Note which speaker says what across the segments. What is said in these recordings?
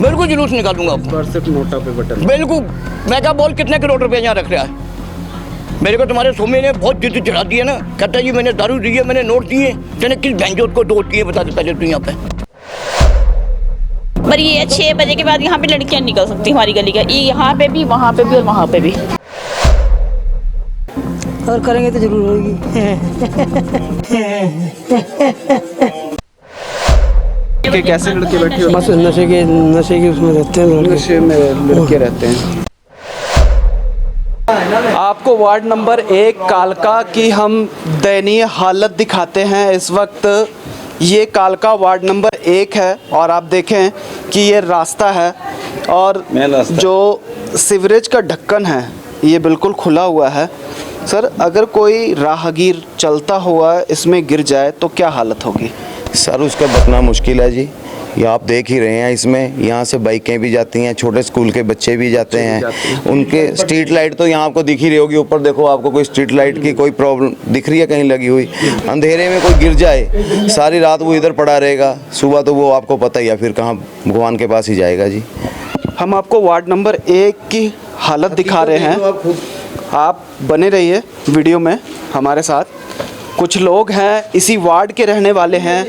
Speaker 1: बिल्कुल जुलूस निकालूंगा।
Speaker 2: सिर्फ नोटा पे बटन।
Speaker 1: बिल्कुल। मैं क्या बोल कितने करोड़ रुपए यहाँ रख रहा है। मेरे को तुम्हारे सोमे ने बहुत जिद चढ़ा दी है ना, कहता है जी मैंने दारू दी है, मैंने नोट दिए, तेने किस भैंजोत को नोट दिए बता दे पहले तू यहाँ पे।
Speaker 3: पर ये 6 बजे के बाद यहाँ पे लड़कियाँ निकल सकती हमारी गली का, ये यहाँ पे भी, वहाँ पे भी और वहाँ पे भी।
Speaker 4: और करेंगे तो जरूर होगी।
Speaker 2: कैसे लड़के बैठे हो?
Speaker 4: बस नशे के उसमें रहते हैं,
Speaker 2: नशे में लड़के रहते हैं। आपको वार्ड नंबर 1 कालका की हम दयनीय हालत दिखाते हैं। इस वक्त ये कालका वार्ड नंबर 1 है और आप देखें कि ये रास्ता है और जो सीवरेज का ढक्कन है ये बिल्कुल खुला हुआ है। सर, अगर कोई राहगीर चलता हुआ इसमें गिर जाए तो क्या हालत होगी?
Speaker 5: सर, उसका बचना मुश्किल है जी। ये आप देख ही रहे हैं, इसमें यहाँ से बाइकें भी जाती हैं, छोटे स्कूल के बच्चे भी जाते हैं। उनके स्ट्रीट लाइट तो यहाँ आपको दिख ही रही होगी। ऊपर देखो, आपको कोई स्ट्रीट लाइट की कोई प्रॉब्लम दिख रही है कहीं लगी हुई? अंधेरे में कोई गिर जाए, सारी रात वो इधर पड़ा रहेगा, सुबह तो वो आपको पता ही है फिर कहाँ भगवान के पास ही जाएगा जी।
Speaker 2: हम आपको वार्ड नंबर 1 की हालत दिखा रहे हैं, आप बने रहिए वीडियो में हमारे साथ। कुछ लोग हैं इसी वार्ड के रहने वाले हैं,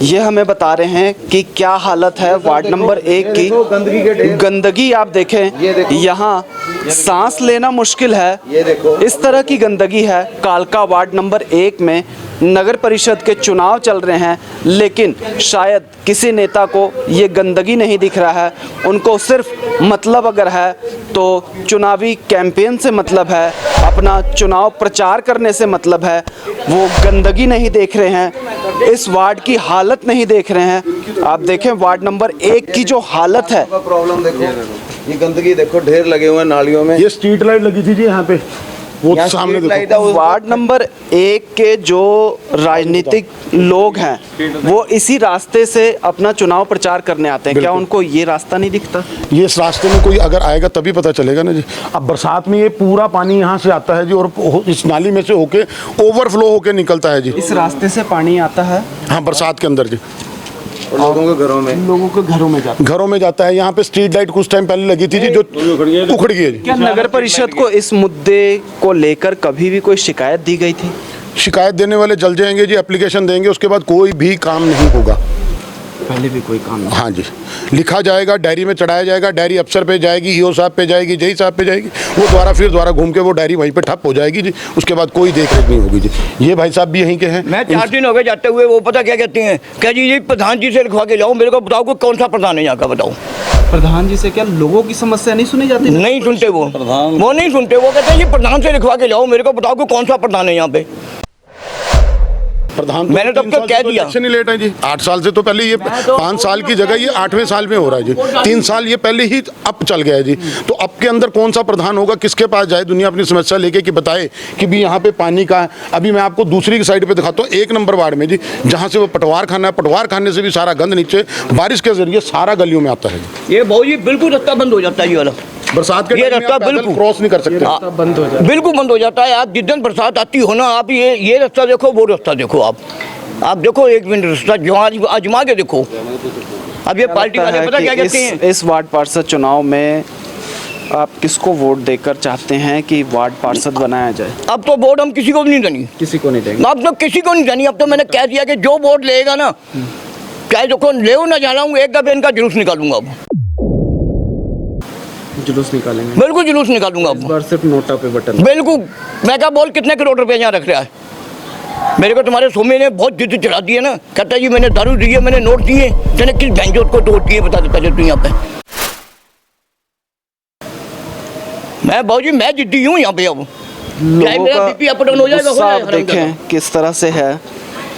Speaker 2: ये हमें बता रहे हैं कि क्या हालत है वार्ड नंबर 1 की। गंदगी आप देखें, यहाँ सांस लेना मुश्किल है, इस तरह की गंदगी है। कालका वार्ड नंबर 1 में नगर परिषद के चुनाव चल रहे हैं, लेकिन शायद किसी नेता को ये गंदगी नहीं दिख रहा है। उनको सिर्फ मतलब अगर है तो चुनावी कैंपेन से मतलब है, अपना चुनाव प्रचार करने से मतलब है। वो गंदगी नहीं देख रहे हैं, इस वार्ड की हालत नहीं देख रहे हैं। आप देखें वार्ड नंबर 1 की जो हालत है,
Speaker 5: प्रॉब्लम देखो, ये गंदगी देखो, ढेर लगे हुए हैं नालियों में।
Speaker 6: ये स्ट्रीट लाइट लगी थी जी यहाँ पे, वो सामने देखो।
Speaker 2: वार्ड नंबर 1 के जो राजनीतिक लोग हैं वो इसी रास्ते से अपना चुनाव प्रचार करने आते हैं, क्या उनको ये रास्ता नहीं दिखता?
Speaker 6: ये इस रास्ते में कोई अगर आएगा तभी पता चलेगा ना जी। अब बरसात में ये पूरा पानी यहाँ से आता है जी और इस नाली में से होके ओवरफ्लो होके निकलता है जी।
Speaker 2: इस रास्ते से पानी आता है?
Speaker 6: हाँ, बरसात के अंदर जी।
Speaker 5: और लोगों के
Speaker 6: घरों में जाता है। यहाँ पे स्ट्रीट लाइट कुछ टाइम पहले लगी थी जी, जो उखड़ गई है जी।
Speaker 2: क्या नगर परिषद को इस मुद्दे को लेकर कभी भी कोई शिकायत दी गई थी?
Speaker 6: शिकायत देने वाले जल जाएंगे जी, एप्लीकेशन देंगे, उसके बाद कोई भी काम नहीं होगा।
Speaker 2: पहले भी कोई काम नहीं?
Speaker 6: हाँ जी, लिखा जाएगा, डायरी में चढ़ाया जाएगा, डायरी अफसर पे जाएगी, ईओ साहब पे जाएगी, जेई साहब पे जाएगी, वो दोबारा घूम के वो डायरी वहीं पे ठप हो जाएगी जी। उसके बाद कोई देख रेख नहीं होगी जी। ये भाई साहब भी यहीं के हैं।
Speaker 1: मैं 4 दिन हो गए जाते हुए, वो पता क्या कहती हैं, क्या जी प्रधान जी से लिखवा के लाओ। मेरे को बताओ को कौन सा प्रधान है यहाँ का, बताओ।
Speaker 2: प्रधान जी से क्या लोगों की समस्या नहीं सुनी जाती?
Speaker 1: नहीं सुनते वो नहीं सुनते। वो कहते हैं जी प्रधान से लिखवा के लाओ, मेरे को बताओ को कौन सा प्रधान है यहाँ पे।
Speaker 6: प्रधान
Speaker 1: मैंने तो आपको कह दिया,
Speaker 6: इलेक्शन ही लेट है जी। 8 साल से तो पहले ये 5 साल की जगह ये 8वें साल में हो रहा है जी। 3 साल ये पहले ही अब चल गया है जी। तो अब के अंदर कौन सा प्रधान होगा, किसके पास जाए दुनिया अपनी समस्या लेके कि बताए कि भी यहाँ पे पानी का है। अभी मैं आपको दूसरी साइड पे दिखाता हूँ, 1 नंबर वार्ड में जी, जहाँ से वो पटवार खाना है, पटवार खाने से भी सारा गंद नीचे बारिश के जरिए सारा गलियों में आता है।
Speaker 1: ये बहुत जी बिल्कुल रास्ता बंद हो जाता है, ये वाला
Speaker 6: बरसात के
Speaker 1: ये रास्ता बिल्कुल
Speaker 6: क्रॉस नहीं कर सकते,
Speaker 2: बंद हो जाता है।
Speaker 1: बिल्कुल बंद हो जाता है। आप जिस दिन बरसात आती हो ना, आप ये रास्ता देखो, वो रास्ता देखो, आप देखो 1 मिनट रास्ता जो आजमा के देखो। अब ये पार्टी वाले पता क्या कहते हैं?
Speaker 2: इस वार्ड पार्षद चुनाव में आप किसको वोट देकर चाहते हैं कि वार्ड पार्षद बनाया जाए?
Speaker 1: अब तो वोट हम किसी को भी नहीं देनी,
Speaker 2: किसी को नहीं देंगे।
Speaker 1: अब तो किसी को नहीं देनी। अब तो मैंने कह दिया कि जो वोट लेगा ना, चाहे देखो ले ना जाना हूँ, एक दफे इनका जुलूस निकालूंगा। अब
Speaker 2: जुलूस निकालेंगे?
Speaker 1: बिल्कुल जुलूस निकालूंगा।
Speaker 2: इस बार सिर्फ नोटा पे बटन।
Speaker 1: बिल्कुल। मैं क्या बोल कितने करोड़ रुपए यहाँ रख रहा है। मेरे को तुम्हारे सोमे ने बहुत जिद चढ़ा दी है ना, कहता है जी मैंने दारू दी है, मैंने नोट दिए, तेने किस भैंजोत को नोट दिए बता दे पहले तू यहाँ पे। मैं बाबूजी मैं जिद्दी हूँ यहाँ पे। अब
Speaker 2: लोगों का गुस्सा आप देखें किस तरह से है,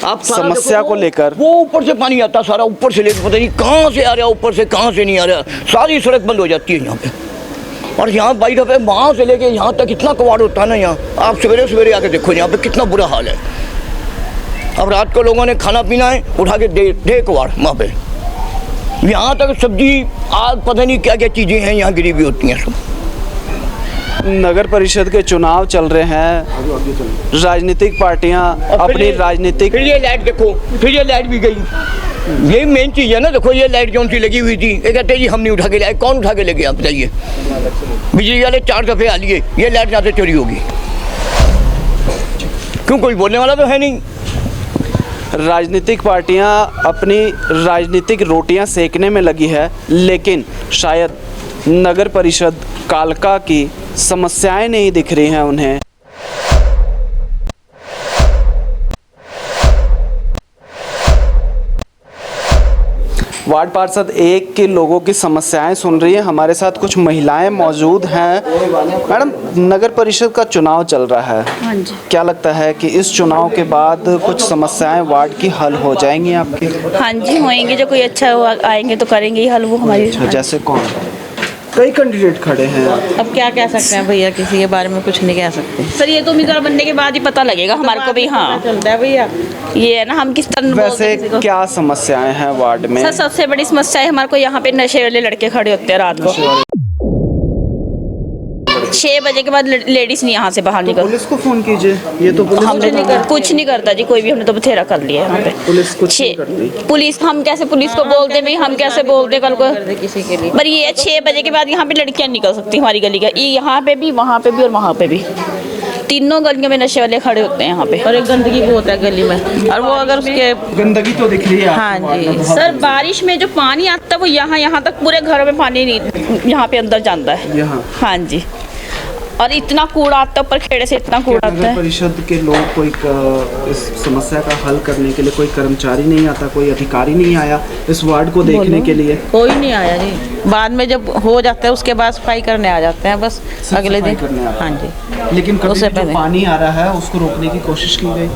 Speaker 1: आप
Speaker 2: समस्या को लेकर।
Speaker 1: वो ऊपर से पानी आता, सारा ऊपर से लेकर पता नहीं कहाँ से आ रहा है, ऊपर से कहाँ से नहीं आ रहा, सारी सड़क बंद हो जाती है यहाँ पे। और यहाँ 22 रुपये वहाँ से लेके यहाँ तक इतना कबाड़ होता है ना। यहाँ आप सवेरे सवेरे आके देखो यहाँ पे कितना बुरा हाल है। अब रात को लोगों ने खाना पीना है, उठा के दे कबाड़ वहाँ पे। यहाँ तक सब्जी, आग, पता नहीं क्या क्या चीज़ें हैं यहाँ गिरी हुई होती हैं सब।
Speaker 2: नगर परिषद के चुनाव चल रहे हैं, राजनीतिक पार्टियां अपनी राजनीतिक।
Speaker 1: फिर ये लाइट देखो, फिर ये लाइट भी गई। यही मेन चीज़ है ना। देखो ये लाइट कौन सी लगी हुई थी, ये कहते हैं जी हम नहीं उठा के लाए। कौन उठा के ले गया बताइए? बिजली वाले 4 दफ़े आ लिए, ये लाइट यहाँ से चोरी होगी। क्यों, कोई बोलने वाला तो है नहीं।
Speaker 2: राजनीतिक पार्टियां अपनी राजनीतिक रोटियां सेकने में लगी है, लेकिन शायद नगर परिषद कालका की समस्याएं नहीं दिख रही हैं उन्हें। वार्ड पार्षद 1 के लोगों की समस्याएं सुन रही है। हमारे साथ कुछ महिलाएं मौजूद हैं। मैडम, नगर परिषद का चुनाव चल रहा है,
Speaker 3: हाँ जी।
Speaker 2: क्या लगता है कि इस चुनाव के बाद कुछ समस्याएं वार्ड की हल हो जाएंगी आपकी?
Speaker 3: हाँ जी होएंगे, जो कोई अच्छा आएंगे तो करेंगे ही हल वो हमारी।
Speaker 2: जैसे कौन? कई कैंडिडेट खड़े हैं।
Speaker 7: अब क्या कह सकते हैं भैया, किसी के बारे में कुछ नहीं कह सकते।
Speaker 3: सर ये तो उम्मीदवार बनने के बाद ही पता लगेगा हमारे को भी। हाँ
Speaker 7: चलता है भैया।
Speaker 3: ये है ना, हम किस तरह
Speaker 2: वैसे क्या समस्याएं हैं वार्ड में?
Speaker 3: सर सबसे बड़ी समस्या है हमारे को यहाँ पे नशे वाले लड़के खड़े होते हैं रात को 6 बजे के बाद। लेडीज नहीं यहाँ से बाहर निकल।
Speaker 2: पुलिस को फोन कीजिए, ये तो पुलिस
Speaker 3: हमने कुछ नहीं करता जी कोई भी, हमने तो बथेरा कर लिया यहाँ पे।
Speaker 2: पुलिस कुछ नहीं करती।
Speaker 3: पुलिस हम कैसे पुलिस को बोलते भाई, हम कैसे बोलते कल को
Speaker 7: किसी के लिए
Speaker 3: पर ये है 6 बजे के बाद यहाँ पे लड़कियाँ निकल सकती हमारी गली का। ये यहाँ पे भी, वहाँ पे भी और वहाँ पे भी, तीनों गलियों में नशे वाले खड़े होते हैं यहाँ पे।
Speaker 7: और एक गंदगी बहुत है गली में, और वो अगर उसके
Speaker 2: गंदगी तो दिख रही है।
Speaker 7: हाँ जी
Speaker 3: सर बारिश में जो पानी आता है वो यहाँ तक पूरे घरों में पानी नहीं यहाँ पे अंदर जाता है।
Speaker 2: यहाँ
Speaker 3: हाँ जी, और इतना कूड़ा आता है ऊपर खेड़े से, इतना कूड़ा आता
Speaker 2: नगर
Speaker 3: है।
Speaker 2: परिषद के लोग कोई इस समस्या का हल करने के लिए कोई कर्मचारी नहीं आता, कोई अधिकारी नहीं आया इस वार्ड को देखने के लिए?
Speaker 7: कोई नहीं आया जी। बाद में जब हो जाता है उसके बाद सफाई करने आ जाते हैं बस अगले दिन। हाँ जी,
Speaker 2: लेकिन कभी
Speaker 7: उससे
Speaker 2: भी जो
Speaker 7: पहले
Speaker 2: पानी आ रहा है उसको रोकने की कोशिश की गई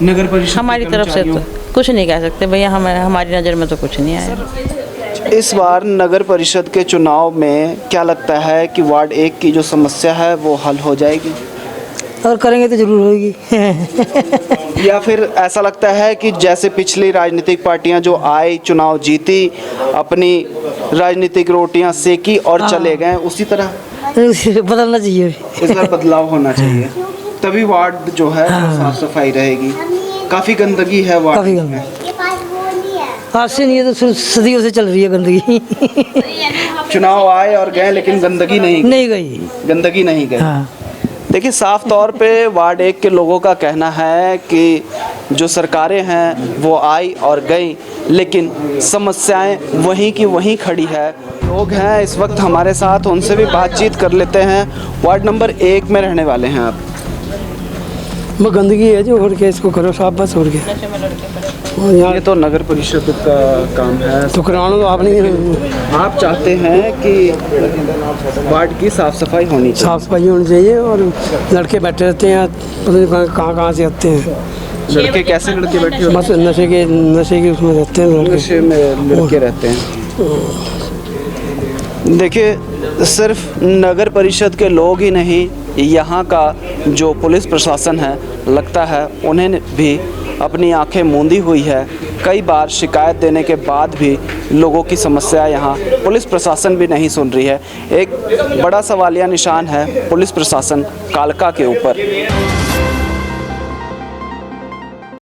Speaker 2: नगर परिषद
Speaker 7: हमारी तरफ से तो कुछ नहीं कह सकते भैया, हमारी नज़र में तो कुछ नहीं आया।
Speaker 2: इस बार नगर परिषद के चुनाव में क्या लगता है कि वार्ड 1 की जो समस्या है वो हल हो जाएगी?
Speaker 4: और करेंगे तो जरूर होगी।
Speaker 2: या फिर ऐसा लगता है कि जैसे पिछली राजनीतिक पार्टियां जो आई, चुनाव जीती, अपनी राजनीतिक रोटियां सेकी और चले गए, उसी तरह
Speaker 4: बदलना चाहिए।
Speaker 2: इस बार बदलाव होना चाहिए, तभी वार्ड जो है वो साफ सफाई रहेगी। काफ़ी गंदगी है वार्ड
Speaker 4: काफ़ी
Speaker 2: में।
Speaker 4: आज से नहीं है तो सदियों से चल रही है गंदगी।
Speaker 2: चुनाव आए और गए लेकिन गंदगी नहीं
Speaker 4: गई।
Speaker 2: गंदगी नहीं गई।
Speaker 4: हाँ।
Speaker 2: देखिए, साफ तौर पे वार्ड 1 के लोगों का कहना है कि जो सरकारें हैं वो आई और गई, लेकिन समस्याएं वहीं की वहीं खड़ी है। लोग हैं इस वक्त हमारे साथ, उनसे भी बातचीत कर लेते हैं। वार्ड नंबर 1 में रहने वाले हैं आप?
Speaker 4: वो गंदगी है जो उड़ के इसको करो साफ, बस उड़ के।
Speaker 2: ये तो नगर परिषद का काम है,
Speaker 4: तो कराना तो आप नहीं।
Speaker 2: आप चाहते हैं कि वार्ड की साफ सफाई होनी चाहिए?
Speaker 4: साफ सफाई होनी चाहिए, और लड़के बैठे रहते हैं, पता नहीं कहाँ से आते हैं।
Speaker 2: लड़के कैसे लड़के बैठे होते
Speaker 4: बस नशे के उसमें रहते हैं
Speaker 2: हैं? नशे में लड़के रहते हैं। देखिए, सिर्फ नगर परिषद के लोग ही नहीं, यहाँ का जो पुलिस प्रशासन है, लगता है उन्हें भी अपनी आंखें मूंदी हुई है। कई बार शिकायत देने के बाद भी लोगों की समस्या यहाँ पुलिस प्रशासन भी नहीं सुन रही है। एक बड़ा सवालिया निशान है पुलिस प्रशासन कालका के ऊपर।